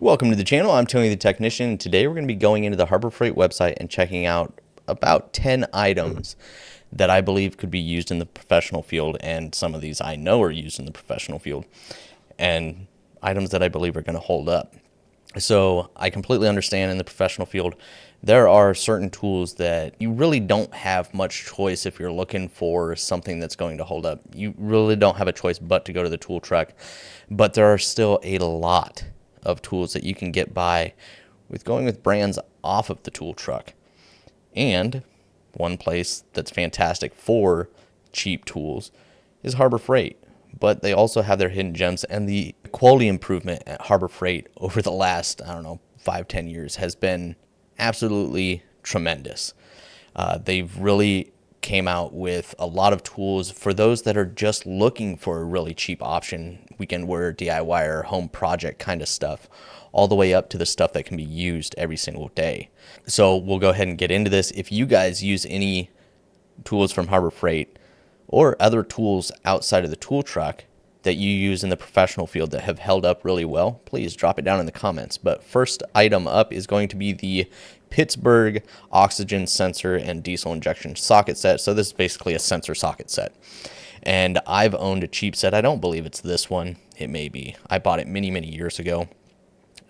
Welcome to the channel. I'm Tony the Technician. Today we're going to be going into the Harbor Freight website and checking out about 10 items that I believe could be used in the professional field, and some of these I know are used in the professional field, and items that I believe are going to hold up. So I completely understand in the professional field there are certain tools that you really don't have much choice if you're looking for something that's going to hold up. You really don't have a choice but to go to the tool truck, but there are still a lot of tools that you can get by with going with brands off of the tool truck. And one place that's fantastic for cheap tools is Harbor Freight, but they also have their hidden gems, and the quality improvement at Harbor Freight over the last, 5-10 years has been absolutely tremendous. They've really came out with a lot of tools for those that are just looking for a really cheap option, weekend wear, DIY, or home project kind of stuff, all the way up to the stuff that can be used every single day. So we'll go ahead and get into this. If you guys use any tools from Harbor Freight or other tools outside of the tool truck that you use in the professional field that have held up really well, please drop it down in the comments. But first item up is going to be the Pittsburgh oxygen sensor and diesel injection socket set. So this is basically a sensor socket set. And I've owned a cheap set. I don't believe it's this one. It may be. I bought it many years ago,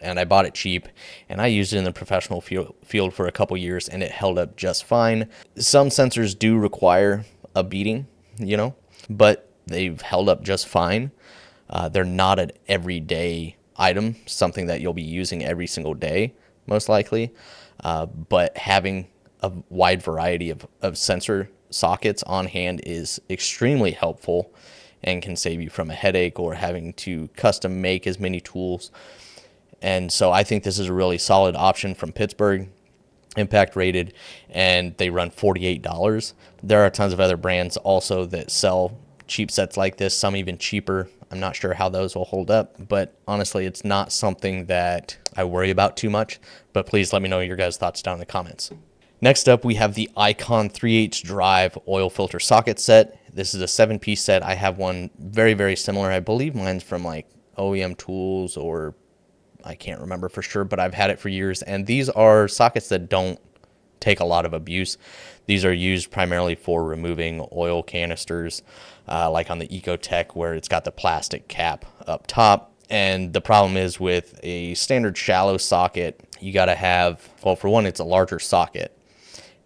and I bought it cheap, and I used it in the professional field for a couple years, and it held up just fine. Some sensors do require a beating, but they've held up just fine. They're not an everyday item, something that you'll be using every single day, most likely. But having a wide variety of sensor sockets on hand is extremely helpful and can save you from a headache or having to custom make as many tools. And so I think this is a really solid option from Pittsburgh, impact rated, and they run $48. There are tons of other brands also that sell cheap sets like this, some even cheaper. I'm not sure how those will hold up, but honestly, it's not something that I worry about too much. But please let me know your guys' thoughts down in the comments. Next up, we have the Icon 3/8 drive oil filter socket set. This is a 7-piece set. I have one very similar. I believe mine's from like OEM Tools, or I can't remember for sure, but I've had it for years. And these are sockets that don't take a lot of abuse. These are used primarily for removing oil canisters, like on the Ecotech, where it's got the plastic cap up top. And the problem is with a standard shallow socket, you got to have, well, for one, it's a larger socket,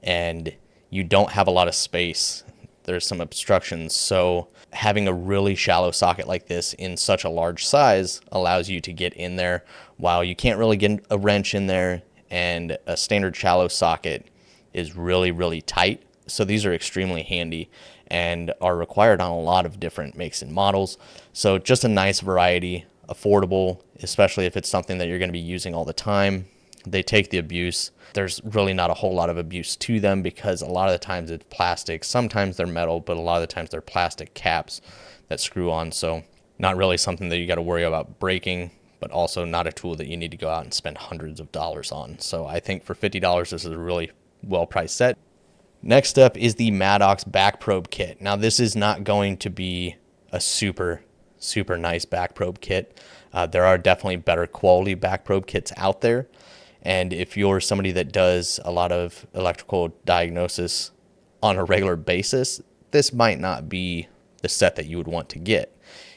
and you don't have a lot of space. There's some obstructions. So having a really shallow socket like this in such a large size allows you to get in there while you can't really get a wrench in there. And a standard shallow socket is really tight. So these are extremely handy and are required on a lot of different makes and models. So just a nice variety, affordable, especially if it's something that you're going to be using all the time. They take the abuse. There's really not a whole lot of abuse to them because a lot of the times it's plastic. Sometimes they're metal, but a lot of the times they're plastic caps that screw on. So not really something that you got to worry about breaking, but also not a tool that you need to go out and spend hundreds of dollars on. So I think for $50, this is a really well-priced set. Next up is the Maddox back probe kit. Now this is not going to be a super nice back probe kit. There are definitely better quality back probe kits out there. And if you're somebody that does a lot of electrical diagnosis on a regular basis, this might not be the set that you would want to get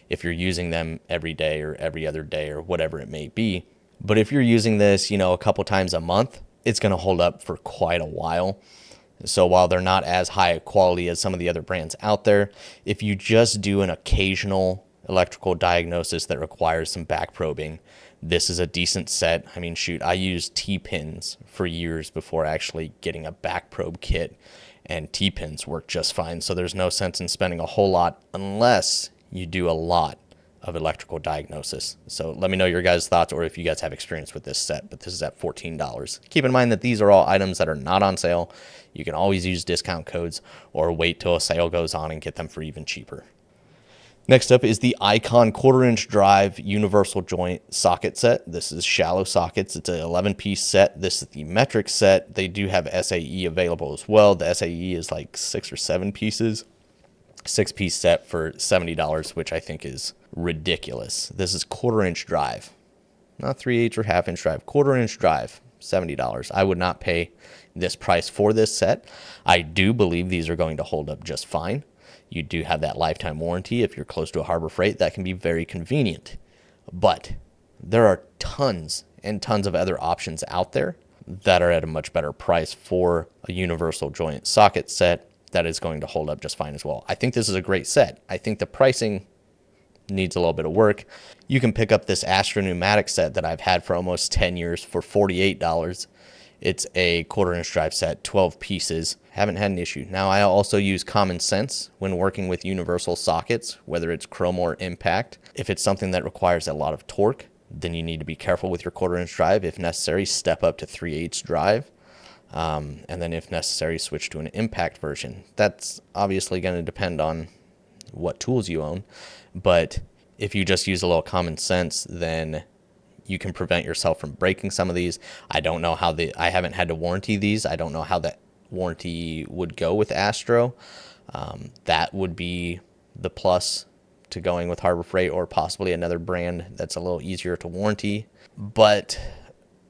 if you're using them every day or every other day or whatever it may be. But if you're using this, a couple times a month, it's going to hold up for quite a while. So while they're not as high quality as some of the other brands out there, if you just do an occasional electrical diagnosis that requires some back probing, this is a decent set. I mean, shoot, I used T-pins for years before actually getting a back probe kit, and T-pins work just fine. So there's no sense in spending a whole lot unless you do a lot of electrical diagnosis. So let me know your guys' thoughts, or if you guys have experience with this set, but this is at $14. Keep in mind that these are all items that are not on sale. You can always use discount codes or wait till a sale goes on and get them for even cheaper. Next up is the Icon 1/4-inch drive universal joint socket set. This is shallow sockets. It's an 11-piece set. This is the metric set. They do have SAE available as well. The SAE is like 6 or 7 pieces. 6-piece set for $70, which I think is ridiculous. This is 1/4-inch drive. not 3/8 or half-inch drive, 1/4-inch drive, $70. I would not pay this price for this set. I do believe these are going to hold up just fine. You do have that lifetime warranty. If you're close to a Harbor Freight, that can be very convenient. But there are tons and tons of other options out there that are at a much better price for a universal joint socket set that is going to hold up just fine as well. I think this is a great set. I think the pricing needs a little bit of work. You can pick up this Astro pneumatic set that I've had for almost 10 years for $48. It's a 1/4-inch drive set, 12 pieces. Haven't had an issue. Now, I also use common sense when working with universal sockets, whether it's chrome or impact. If it's something that requires a lot of torque, then you need to be careful with your 1/4-inch drive. If necessary, step up to 3/8 drive. And then if necessary, switch to an impact version. That's obviously going to depend on what tools you own. But if you just use a little common sense, then you can prevent yourself from breaking some of these. I don't know how I haven't had to warranty these. I don't know how that warranty would go with Astro. That would be the plus to going with Harbor Freight or possibly another brand that's a little easier to warranty. But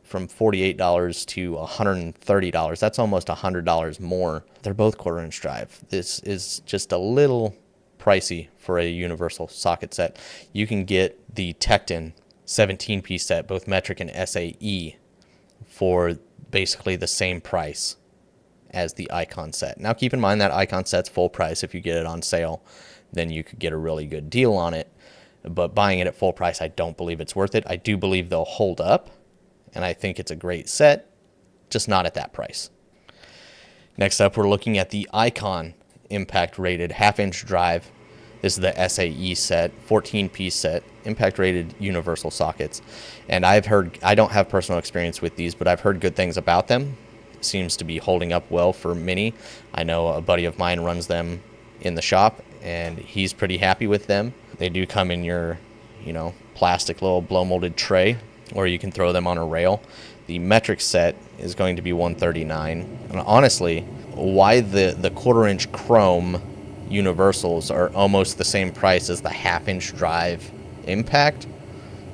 from $48 to $130, that's almost $100 more. They're both 1/4-inch drive. This is just a little pricey for a universal socket set. You can get the Tecton 17-piece set, both metric and SAE, for basically the same price as the Icon set. Now keep in mind that Icon set's full price. If you get it on sale, then you could get a really good deal on it. But buying it at full price, I don't believe it's worth it. I do believe they'll hold up, and I think it's a great set, just not at that price. Next up, we're looking at the Icon impact rated half-inch drive. This is the SAE set, 14-piece set, impact rated universal sockets. And I've heard, I don't have personal experience with these, but I've heard good things about them. Seems to be holding up well for mini. I know a buddy of mine runs them in the shop, and he's pretty happy with them. They do come in your, plastic little blow molded tray, or you can throw them on a rail. The metric set is going to be $139. And honestly, why the 1/4-inch chrome universals are almost the same price as the half-inch drive impact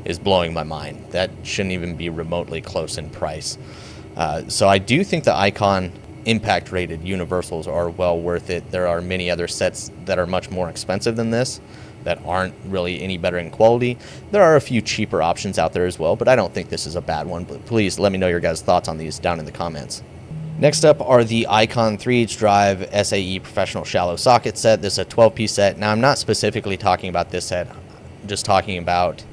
is blowing my mind. That shouldn't even be remotely close in price. So I do think the Icon impact rated universals are well worth it. There are many other sets that are much more expensive than this that aren't really any better in quality. There are a few cheaper options out there as well, but I don't think this is a bad one. But please let me know your guys' thoughts on these down in the comments. Next up are the Icon 3/8 drive SAE professional shallow socket set. This is a 12-piece set. Now, I'm not specifically talking about this set. I'm just talking about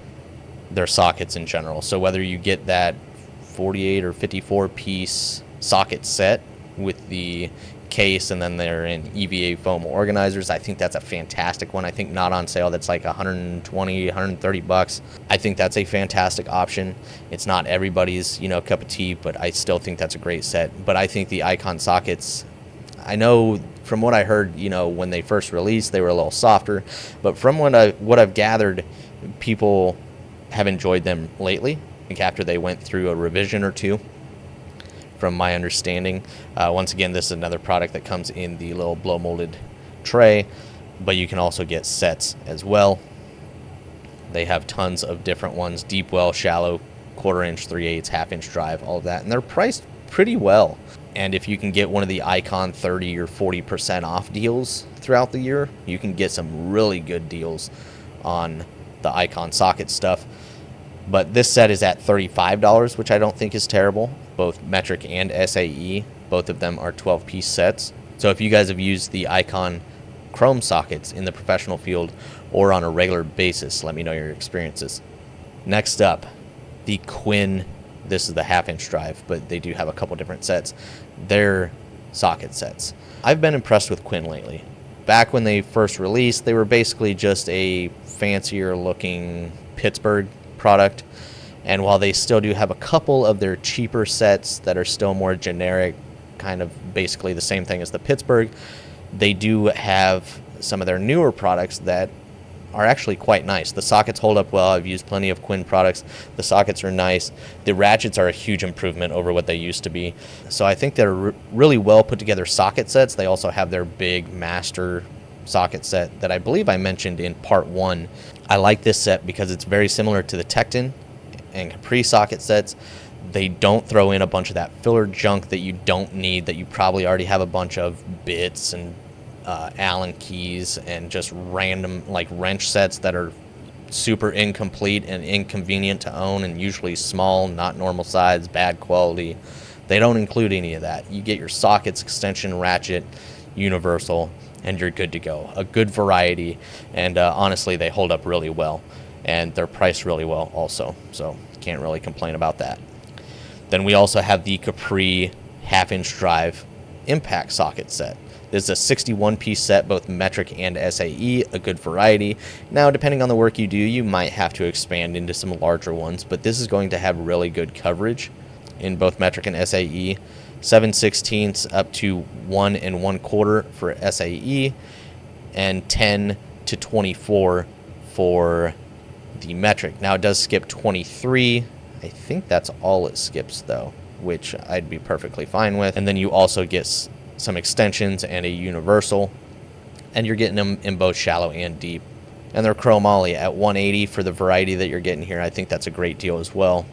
their sockets in general. So whether you get that 48 or 54-piece socket set with the case, and then they're in EVA foam organizers, I think that's a fantastic one. I think not on sale, that's like $120, $130. I think that's a fantastic option. It's not everybody's cup of tea, but I still think that's a great set. But I think the Icon sockets, I know from what I heard, when they first released, they were a little softer, but from what I've gathered, people have enjoyed them lately. I think after they went through a revision or two, from my understanding. Once again, this is another product that comes in the little blow molded tray, but you can also get sets as well. They have tons of different ones: deep well, shallow, 1/4-inch, 3/8, half-inch drive, all of that, and they're priced pretty well. And if you can get one of the Icon 30 or 40% off deals throughout the year, you can get some really good deals on the Icon socket stuff. But this set is at $35, which I don't think is terrible. Both metric and SAE, both of them are 12-piece sets. So if you guys have used the Icon chrome sockets in the professional field or on a regular basis, let me know your experiences. Next up, the Quinn. This is the half-inch drive, but they do have a couple different sets. They're socket sets. I've been impressed with Quinn lately. Back when they first released, they were basically just a fancier looking Pittsburgh product, and while they still do have a couple of their cheaper sets that are still more generic, kind of basically the same thing as the Pittsburgh, they do have some of their newer products that are actually quite nice. The sockets hold up well. I've used plenty of Quinn products. The sockets are nice. The ratchets are a huge improvement over what they used to be. So I think they're really well put together socket sets. They also have their big master socket set that I believe I mentioned in part 1. I like this set because it's very similar to the Tecton and Capri socket sets. They don't throw in a bunch of that filler junk that you don't need, that you probably already have a bunch of bits and Allen keys and just random like wrench sets that are super incomplete and inconvenient to own, and usually small, not normal size, bad quality. They don't include any of that. You get your sockets, extension, ratchet, universal, and you're good to go. A good variety, and honestly, they hold up really well, and they're priced really well also, so can't really complain about that. Then we also have the Capri half-inch drive impact socket set. This is a 61-piece set, both metric and SAE, a good variety. Now, depending on the work you do, you might have to expand into some larger ones, but this is going to have really good coverage in both metric and SAE. 7/16 up to 1 1/4 for SAE, and 10 to 24 for the metric. Now, it does skip 23. I think that's all it skips, though, which I'd be perfectly fine with. And then you also get some extensions and a universal, and you're getting them in both shallow and deep. And they're chromoly at 180 for the variety that you're getting here. I think that's a great deal as well,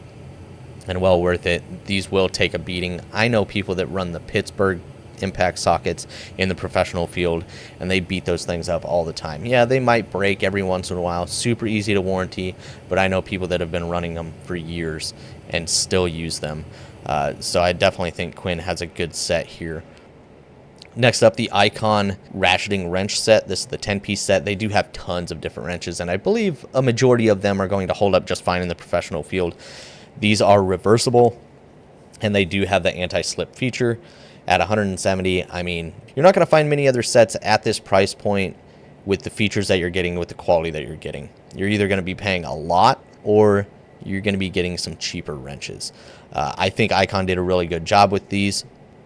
and well worth it. These will take a beating. I know people that run the Pittsburgh impact sockets in the professional field, and they beat those things up all the time. Yeah, they might break every once in a while, super easy to warranty, but I know people that have been running them for years and still use them. So I definitely think Quinn has a good set here. Next up, the Icon ratcheting wrench set. This is the 10-piece set. They do have tons of different wrenches, and I believe a majority of them are going to hold up just fine in the professional field. These are reversible, and they do have the anti-slip feature. At 170, I mean, you're not going to find many other sets at this price point with the features that you're getting, with the quality that you're getting. You're either going to be paying a lot, or you're going to be getting some cheaper wrenches. I think Icon did a really good job with these.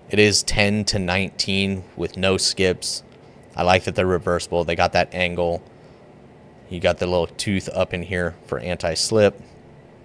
It is 10 to 19 with no skips. I like that they're reversible. They got that angle. You got the little tooth up in here for anti-slip.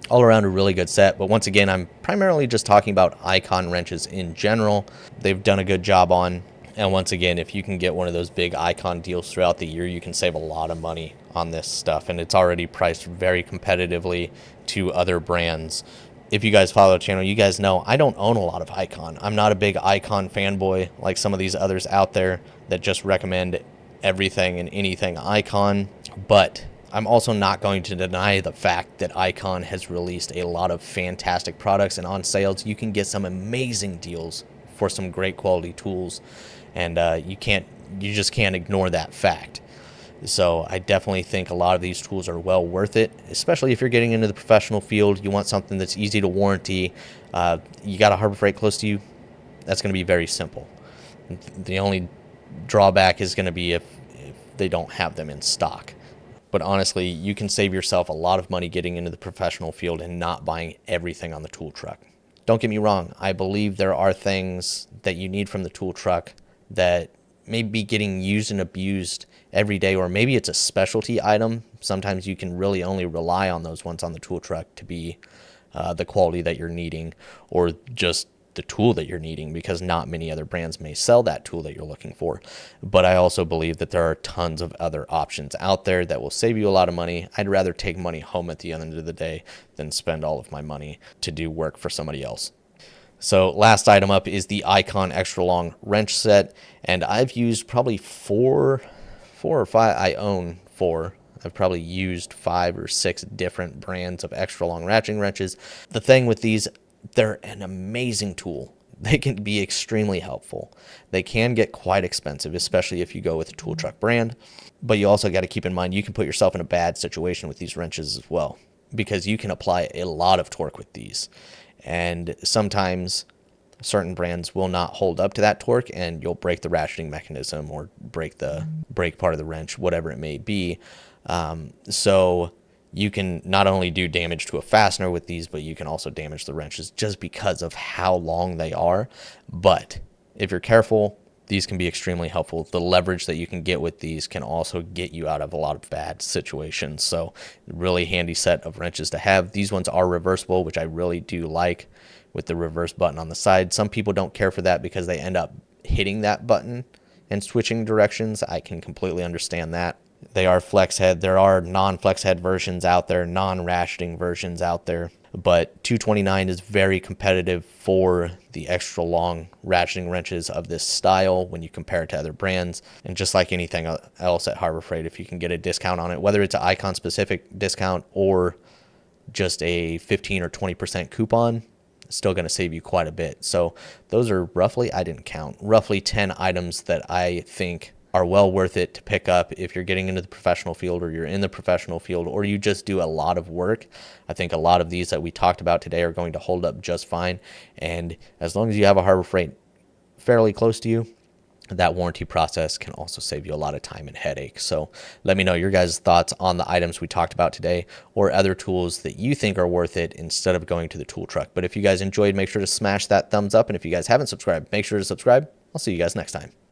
All around a really good set. But once again, I'm primarily just talking about Icon wrenches in general. They've done a good job on. And once again, if you can get one of those big Icon deals throughout the year, you can save a lot of money on this stuff. And it's already priced very competitively to other brands. If you guys follow the channel, you guys know I don't own a lot of Icon. I'm not a big Icon fanboy like some of these others out there that just recommend everything and anything Icon. But I'm also not going to deny the fact that Icon has released a lot of fantastic products, and on sales you can get some amazing deals for some great quality tools, and you just can't ignore that fact. So I definitely think a lot of these tools are well worth it, especially if you're getting into the professional field. You want something that's easy to warranty. You got a Harbor Freight close to you, that's going to be very simple. The only drawback is going to be if they don't have them in stock. But honestly, you can save yourself a lot of money getting into the professional field and not buying everything on the tool truck. Don't get me wrong. I believe there are things that you need from the tool truck that may be getting used and abused every day, or maybe it's a specialty item. Sometimes you can really only rely on those ones on the tool truck to be the quality that you're needing, or just the tool that you're needing, because not many other brands may sell that tool that you're looking for. But I also believe that there are tons of other options out there that will save you a lot of money. I'd rather take money home at the end of the day than spend all of my money to do work for somebody else. So last item up is the Icon extra long wrench set, and I've used probably four or five. I own 4. I've probably used 5 or 6 different brands of extra long ratcheting wrenches. The thing with these, they're an amazing tool. They can be extremely helpful. They can get quite expensive, especially if you go with a tool truck brand. But you also got to keep in mind, you can put yourself in a bad situation with these wrenches as well, because you can apply a lot of torque with these. And sometimes certain brands will not hold up to that torque, and you'll break the ratcheting mechanism or break the brake part of the wrench, whatever it may be. So you can not only do damage to a fastener with these, but you can also damage the wrenches just because of how long they are. But if you're careful, these can be extremely helpful. The leverage that you can get with these can also get you out of a lot of bad situations. So really handy set of wrenches to have. These ones are reversible, which I really do like, with the reverse button on the side. Some people don't care for that because they end up hitting that button and switching directions. I can completely understand that. They are flex head. There are non-flex head versions out there, non-ratcheting versions out there. but 229 is very competitive for the extra long ratcheting wrenches of this style when you compare it to other brands. And just like anything else at Harbor Freight, if you can get a discount on it, whether it's an icon specific discount or just a 15 or 20% coupon, it's still going to save you quite a bit. So those are roughly, I didn't count, roughly 10 items that I think are well worth it to pick up if you're getting into the professional field, or you're in the professional field, or you just do a lot of work. I think a lot of these that we talked about today are going to hold up just fine. And as long as you have a Harbor Freight fairly close to you, that warranty process can also save you a lot of time and headache. So let me know your guys' thoughts on the items we talked about today, or other tools that you think are worth it instead of going to the tool truck. But if you guys enjoyed, make sure to smash that thumbs up. And if you guys haven't subscribed, make sure to subscribe. I'll see you guys next time.